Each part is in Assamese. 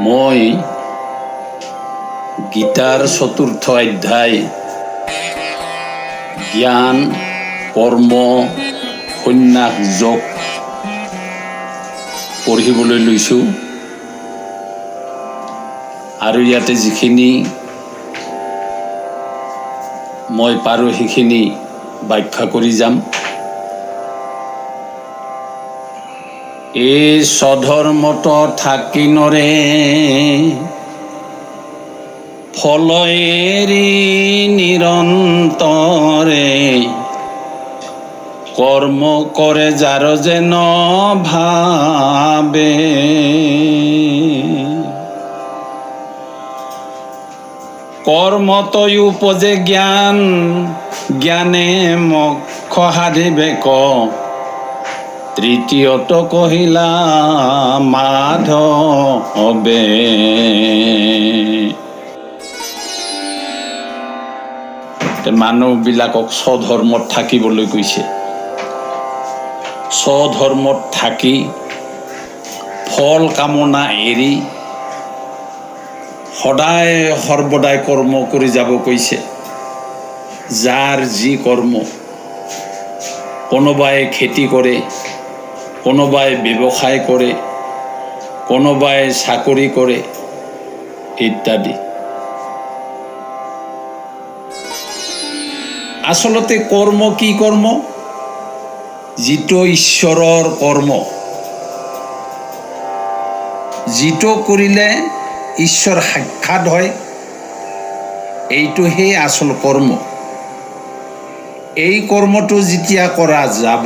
মই গীতাৰ চতুৰ্থ অধ্যায় জ্ঞান কৰ্ম সন্ন্যাস যোগ পঢ়িবলৈ লৈছোঁ আৰু ইয়াতে যিখিনি মই পাৰোঁ সেইখিনি ব্যাখ্যা কৰি যাম। এই স্বধৰ্মত থাকি নৰে ফল এৰি নিৰন্তৰে কৰ্ম কৰে যাৰ যেন ভাবে। কৰ্মতই উপজে জ্ঞান জ্ঞানে মোক্ষ সাধিবে ক তৃতীয়ত কহিলা মাধৱে। মানুহবিলাকক স্বধৰ্মত থাকিবলৈ কৈছে। স্বধৰ্মত থাকি ফল কামনা এৰি সদায় সৰ্বদাই কৰ্ম কৰি যাব কৈছে। যাৰ যি কৰ্ম, কোনোবাই খেতি কৰে, কোনোবাই ব্যৱসায় কৰে, কোনোবাই চাকৰি কৰে ইত্যাদি। আচলতে কৰ্ম কি কৰ্ম? যিটো ঈশ্বৰৰ কৰ্ম, যিটো কৰিলে ঈশ্বৰ সাক্ষাৎ হয়, এইটোহে আচল কৰ্ম। এই কৰ্মটো যেতিয়া কৰা যাব,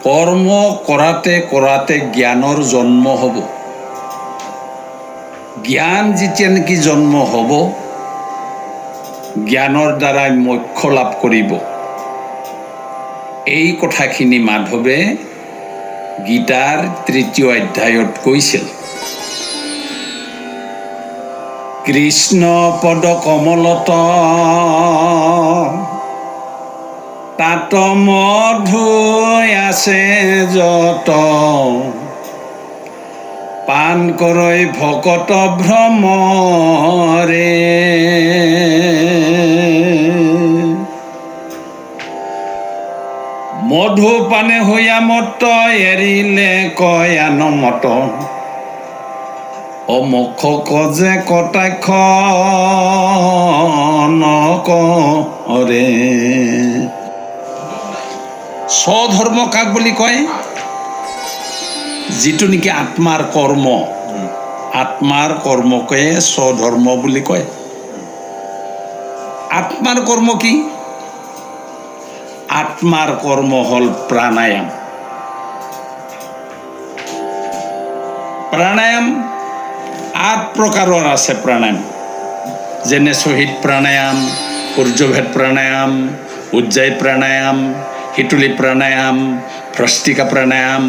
কৰ্ম কৰাতে কৰাতে জ্ঞানৰ জন্ম হ'ব। জ্ঞান যেতিয়া নেকি জন্ম হ'ব, জ্ঞানৰ দ্বাৰাই মোক্ষ লাভ কৰিব। এই কথাখিনি মাধৱে গীতাৰ তৃতীয় অধ্যায়ত কৈছিল। কৃষ্ণ পদ কমলত তাত মধু আছে যত পান কৰৈ ভকত ভ্ৰমৰে। মধু পানে হৈয়া মত এৰিলে কয় আনমত অমোক্ষ কজে কটাক্ষ নকৰে। স্বধৰ্ম কাক বুলি কয়? যিটো নেকি আত্মাৰ কৰ্ম, আত্মাৰ কৰ্মকে স্বধৰ্ম বুলি কয়। আত্মাৰ কৰ্ম কি? আত্মাৰ কৰ্ম হ'ল প্ৰাণায়াম। প্ৰাণায়াম 8 প্ৰকাৰৰ আছে। প্ৰাণায়াম যেনে শহীদ প্ৰাণায়াম, সূৰ্যভেদ প্ৰাণায়াম, উজ্জায়ী প্ৰাণায়াম, শীতলী প্ৰাণায়াম, ভ্ৰষ্টিকা প্ৰাণায়াম,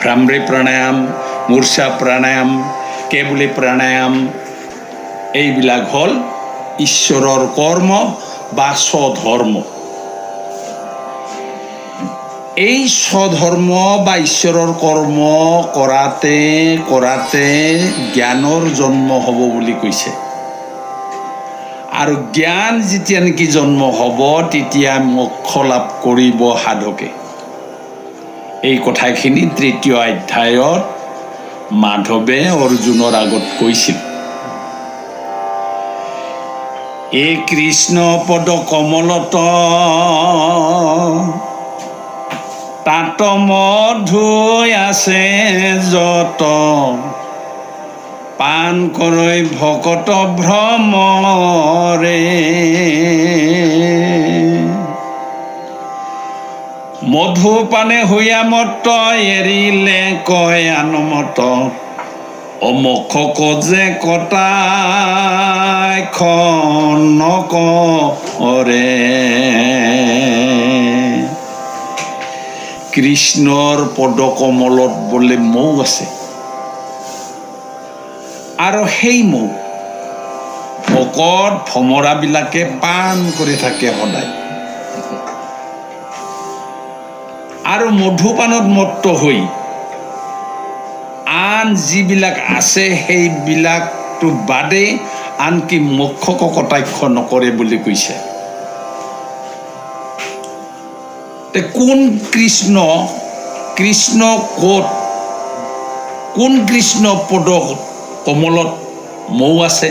ভ্ৰামৰী প্ৰাণায়াম, মূৰ্ছা প্ৰাণায়াম, কেবলী প্ৰাণায়াম। এইবিলাক হ'ল ঈশ্বৰৰ কৰ্ম বা স্বধৰ্ম। এই স্বধৰ্ম বা ঈশ্বৰৰ কৰ্ম কৰাতে কৰাতে জ্ঞানৰ জন্ম হ'ব বুলি কৈছে। আৰু জ্ঞান যেতিয়া নেকি জন্ম হ'ব, তেতিয়া মোক্ষ লাভ কৰিব সাধকে। এই কথাখিনি তৃতীয় অধ্যায়ত মাধৱে অৰ্জুনৰ আগত কৈছিল। এই কৃষ্ণ পদ কমলত তাত মধু আছে যত পান কৰৈ ভকত ভ্ৰমৰে। মধু পানে হৈয়া মত এৰিলে কয় আনমত অমোক্ষ কজে কটাক্ষ নকৰে। কৃষ্ণৰ পদকমলত বোলে মৌ আছে, আৰু সেই মৌ ভকত ভমৰাবিলাকে পান কৰি থাকে সদায়। আৰু মধুপানত মত্ত হৈ আন যিবিলাক আছে সেইবিলাকটো বাদে আনকি মোক্ষকো কটাক্ষ নকৰে বুলি কৈছে। কোন কৃষ্ণ, কৃষ্ণ ক'ত, কোন কৃষ্ণ পদ কমলত মৌ আছে,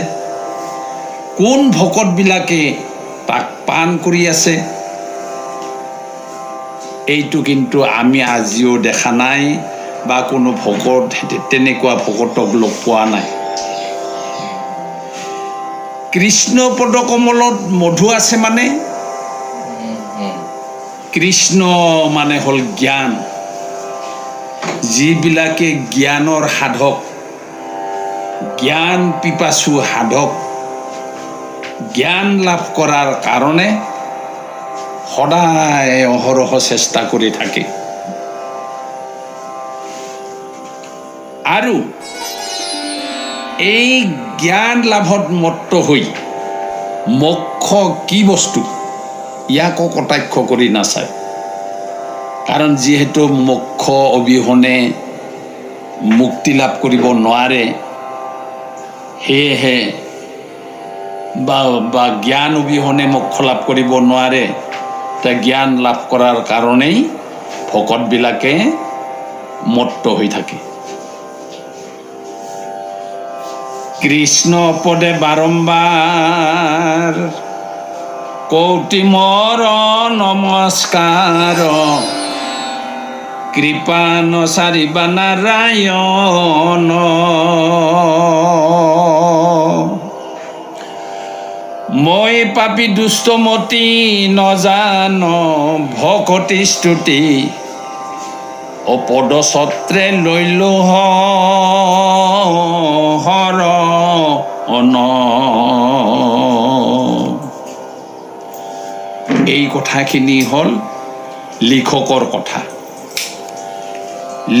কোন ভকতবিলাকে তাক পান কৰি আছে, এইটো কিন্তু আমি আজিও দেখা নাই বা কোনো ভকত তেনেকুৱা ভকতক লগ পোৱা নাই। কৃষ্ণ পদ কমলত মধু আছে মানে কৃষ্ণ মানে হ'ল জ্ঞান। যিবিলাকে জ্ঞানৰ সাধক, জ্ঞান পিপাসু সাধক, জ্ঞান লাভ কৰাৰ কাৰণে সদায় অহৰহ চেষ্টা কৰি থাকে। আৰু এই জ্ঞান লাভত মত্ত হৈ মোক্ষ কি বস্তু ইয়াকো কটাক্ষ কৰি নাচায়। কাৰণ যিহেতু মোক্ষ অবিহনে মুক্তি লাভ কৰিব নোৱাৰে, সেয়েহে বা জ্ঞান অবিহনে মোক্ষ লাভ কৰিব নোৱাৰে, জ্ঞান লাভ কৰাৰ কাৰণেই ভকতবিলাকে মত্ত হৈ থাকে। কৃষ্ণ পদে বাৰম্বাৰ কৌটি মোৰ নমস্কাৰ, কৃপান চাৰিবা নাৰায়ণ। মই পাপী দুষ্টমতি নজান ভকতি স্তুতি, অপদ ছত্ৰে লৈলো হৰণ। এই কথাখিনি হ'ল লিখকৰ কথা।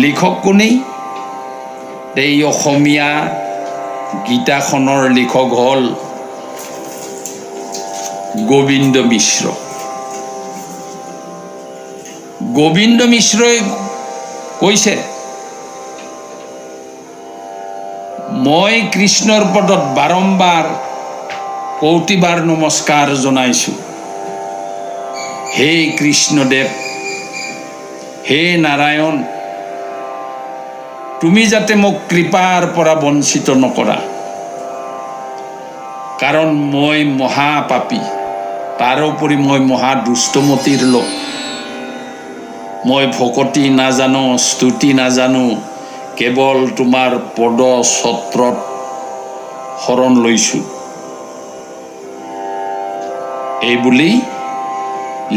লিখক কোনেই? এই অসমীয়া গীতাখনৰ লিখক হ'ল গোবিন্দ মিশ্ৰ। গোবিন্দ মিশ্ৰই কৈছে, মই কৃষ্ণৰ পদত বাৰম্বাৰ কৌটিবাৰ নমস্কাৰ জনাইছোঁ। হে কৃষ্ণদেৱ, হে নাৰায়ণ, তুমি যাতে মোক কৃপাৰ পৰা বঞ্চিত নকৰা, কাৰণ মই মহাপাপী, তাৰোপৰি মই মহা দুষ্টমতিৰ লোক। মই ভকতি নাজানো, স্তুতি নাজানো, কেৱল তোমাৰ পদ ছত্ৰত শৰণ লৈছোঁ। এইবুলি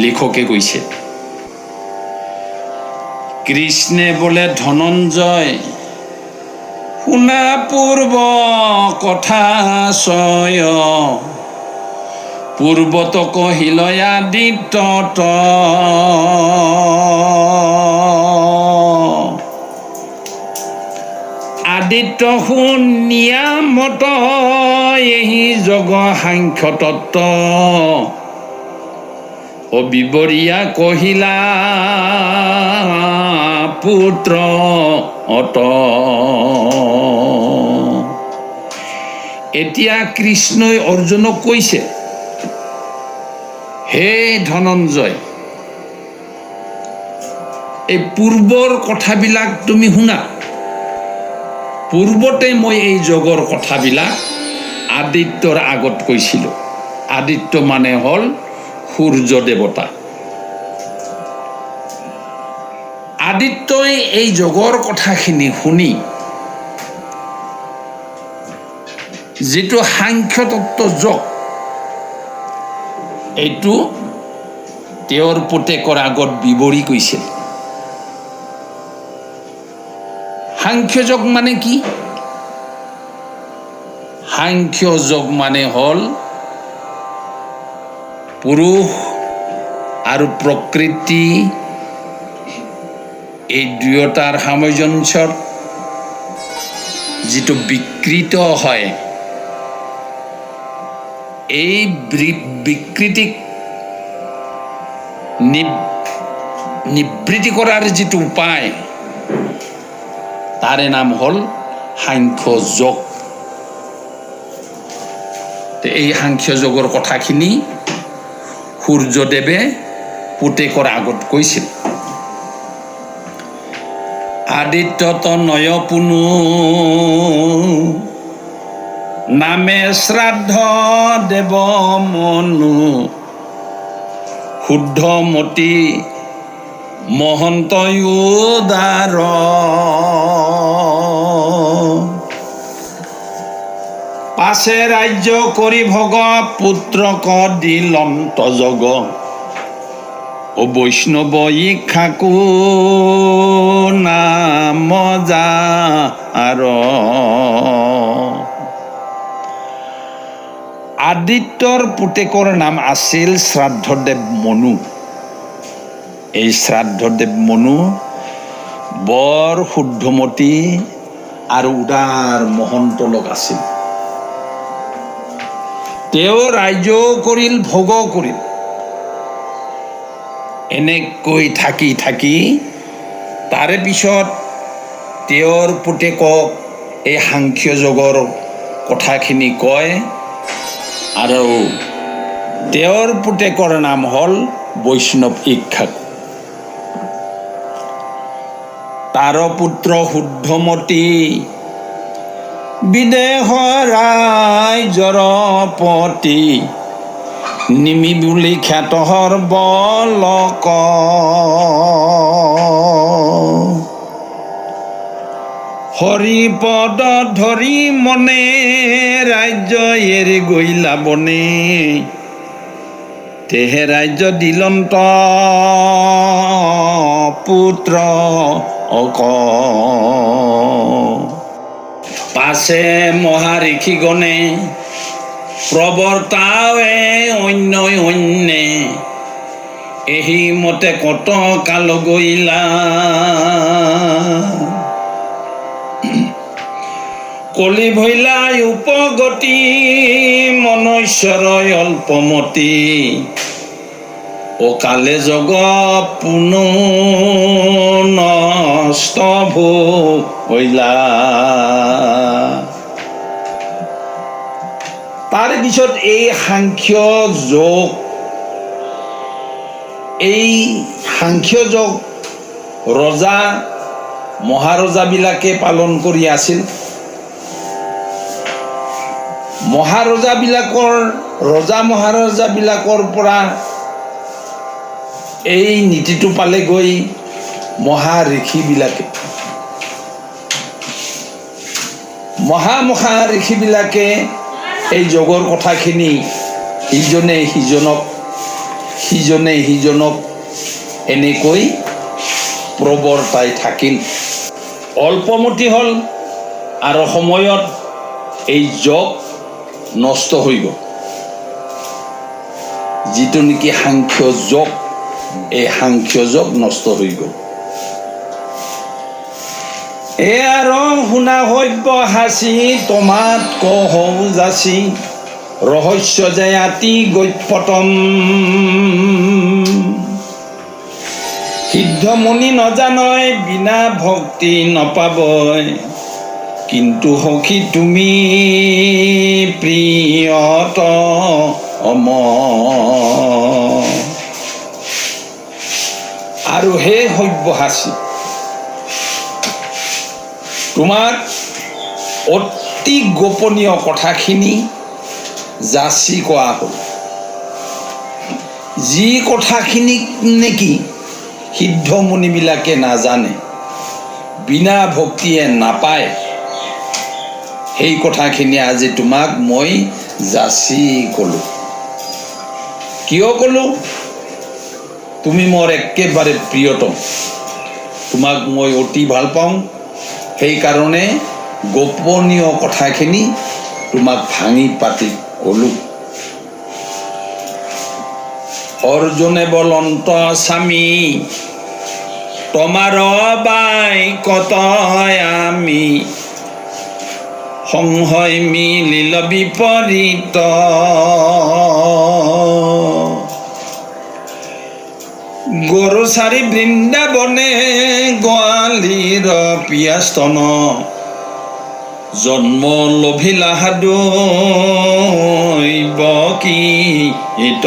লিখকে কৈছে। কৃষ্ণে বোলে ধনঞ্জয়, শুনা পূৰ্ব কথা ছয়, পূৰ্বত কহিল আদিত্যত, আদিত্য শুন নিয়ামত, এহি জগ সাংখ্য তত্ত্ব, অবিবৰীয়া কহিলা পুত্ৰ অত। এতিয়া কৃষ্ণই অৰ্জুনক কৈছে, হে ধনঞ্জয়, এই পূৰ্বৰ কথাবিলাক তুমি শুনা। পূৰ্বতে মই এই জগৰ কথাবিলাক আদিত্যৰ আগত কৈছিলোঁ। আদিত্য মানে হ'ল সূৰ্য দেৱতা। আদিত্যই এই জগৰ কথাখিনি শুনি যিটো সাংখ্য তত্ত্ব যোগ, এইটো তেওঁৰ পুতেকৰ আগত বিৱৰি কৈছিল। সাংখ্য যোগ মানে কি? সাংখ্য যোগ মানে হ'ল পুৰুষ আৰু প্ৰকৃতি এই দুয়োটাৰ সামঞ্জস্যত যিটো বিকৃত হয়, এই বিকৃতিক নিবৃত্তি কৰাৰ যিটো উপায়, তাৰে নাম হ'ল সাংখ্য যোগ। এই সাংখ্য যোগৰ কথাখিনি সূৰ্যদেৱে পুতেকৰ আগত কৈছিল। আদিত্যত নয় পুনু নামে শ্ৰাদ্ধ দেৱ মনু শুদ্ধমতী মহন্ত উদাৰ পাছে ৰাজ্য কৰি ভগ পুত্ৰক দিলন্ত জগ ও বৈষ্ণৱ ইক্ষাকো নাম যাৰ। আদিত্যৰ পুতেকৰ নাম আছিল শ্ৰাদ্ধদেৱ মনু। এই শ্ৰাদ্ধদেৱ মনু বৰ শুদ্ধমতী আৰু উদাৰ মহন্ত লোক আছিল। তেওঁ ৰাজ্যও কৰিল ভোগও কৰিল। এনেকৈ থাকি থাকি তাৰে পিছত তেওঁৰ পুতেকক এই সাংখ্য যোগৰ কথাখিনি কয় আৰু তেওঁৰ পুতেকৰ নাম হ'ল বৈষ্ণৱ ইক্ষাকু। তাৰ পুত্ৰ শুদ্ধমতী বিদেহ ৰাজ্যৰ পতি নিমি বুলি খ্যাতহৰ বলক হৰিপদ ধৰি মনে ৰাজ্য এৰি গৈলা বনে তেহে ৰাজ্য দিলন্ত পুত্ৰ অক পাছে মহাঋষিগণে প্ৰৱৰ্তাৱে অন্য অন্যে এহি মতে কত কাল গৈলা কলি ভৈলা উপগতি মনুষ্যৰ অল্পমতি অকালে জগ পুনঃ নষ্ট হৈলা। তাৰ পিছত এই সাংখ্য যোগ ৰজা মহাৰজাবিলাকে পালন কৰি আছিল। ৰজা মহাৰজাবিলাকৰ পৰা এই নীতিটো পালেগৈ মহাঋষিবিলাকে এই যোগৰ কথাখিনি ইজনে সিজনক এনেকৈ প্ৰৱৰ্তাই থাকিল। অল্পমতি হ'ল আৰু সময়ত এই যোগ নষ্ট হৈ গ'ল। যিটো নেকি সাংখ্য যোগ, এই সাংখ্য যোগ নষ্ট হৈ গ'ল। এ আৰু শুনা সভ্য হাঁচি তোমাত কহৌ যাচি ৰহস্য যে আতি গৈপতম সিদ্ধ মুনি নজানয় বিনা ভক্তি নপাবই কিন্তু সখী তুমি প্ৰিয়ত আৰু হে সব্যসাচী তোমাক অতি গোপনীয় কথাখিনি যাচি কোৱা হ'ল। যি কথাখিনি নেকি সিদ্ধ মুনিবিলাকে নাজানে, বিনা ভক্তিয়ে নাপায়, সেই কথাখিনি আজি তোমাক মই যাচি ক'লোঁ। কিয় ক'লোঁ? তুমি মোৰ একেবাৰে প্ৰিয়তম, তোমাক মই অতি ভাল পাওঁ। সেইকাৰণে গোপনীয় কথাখিনি তোমাক ভাঙি পাতি ক'লোঁ। অৰ্জুনে বলন্ত স্বামী তোমাৰ বাই কত আমি সংশয় মিলিল বিপৰীত গৰু চাৰি বৃন্দাবনে গোৱালীৰ পিয়াস্তন জন্ম লভিলা সাধু বকিত।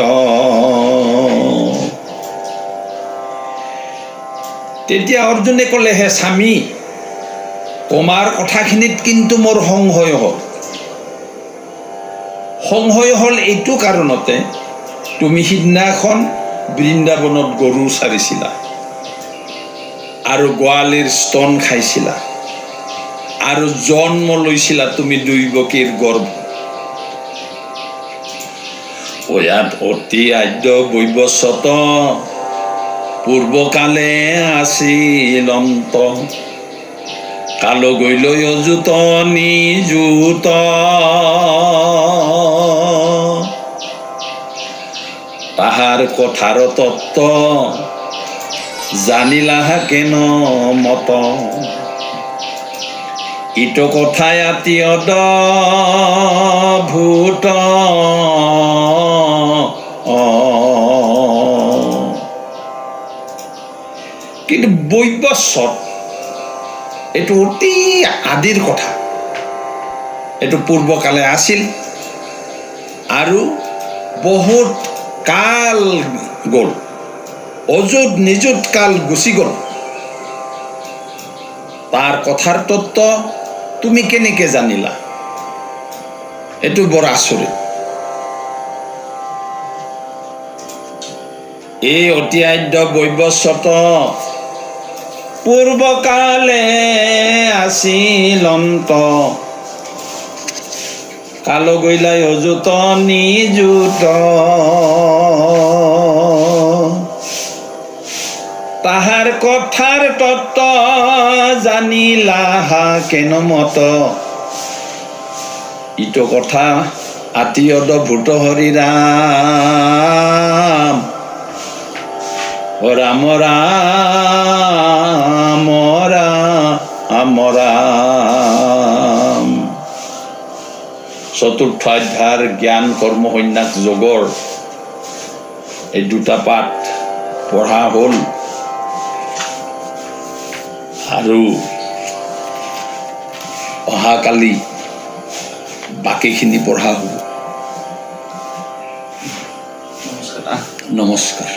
তেতিয়া অৰ্জুনে ক'লে, হে স্বামী, তোমাৰ কথাখিনিত কিন্তু মোৰ সংশয় হ'ল। সংশয় হ'ল এইটো কাৰণতে, তুমি সিদিনাখন বৃন্দাবনত গৰু চাৰিছিলা আৰু গোৱালীৰ স্তন খাইছিলা আৰু জন্ম লৈছিলা তুমি দৈৱকীৰ গৰ্ভ। ইয়াত অতি আদ্য বৈৱস্বত পূৰ্বকালে আছিল অন্ত, কাল গৈলৈ অযুত নিযুত। তাহাৰ কথাৰ তত্ত্ব জানিলাহা কেন মত, ইটো কথাই আতিয়দ ভূত। কিন্তু বৈৱস্বত এইটো অতি আদিৰ কথা, এইটো পূৰ্বকালে আছিল আৰু বহুত কাল গ'ল, অযুত নিযুত কাল গুচি গ'ল। তাৰ কথাৰ তত্ত্ব তুমি কেনেকে জানিলা? এইটো বৰ আচৰিত। এই অতি আদ্য বৈৱস্বত পূৰ্বকালে আছিল অন্ত, কাল গৈলাই অযুত নিযুত। তাহাৰ কথাৰ তত্ত্ব জানিলাহা কেন মত, ইটো কথা আতিয়দ ভূত হৰি ৰাম। ৰাম ৰাম ৰাম ৰাম। চতুৰ্থ অধ্যায়ৰ জ্ঞান কৰ্ম সন্ন্যাস যোগৰ এই দুটা পাঠ পঢ়া হ'ল আৰু অহাকালি বাকীখিনি পঢ়া হ'ব। নমস্কাৰ।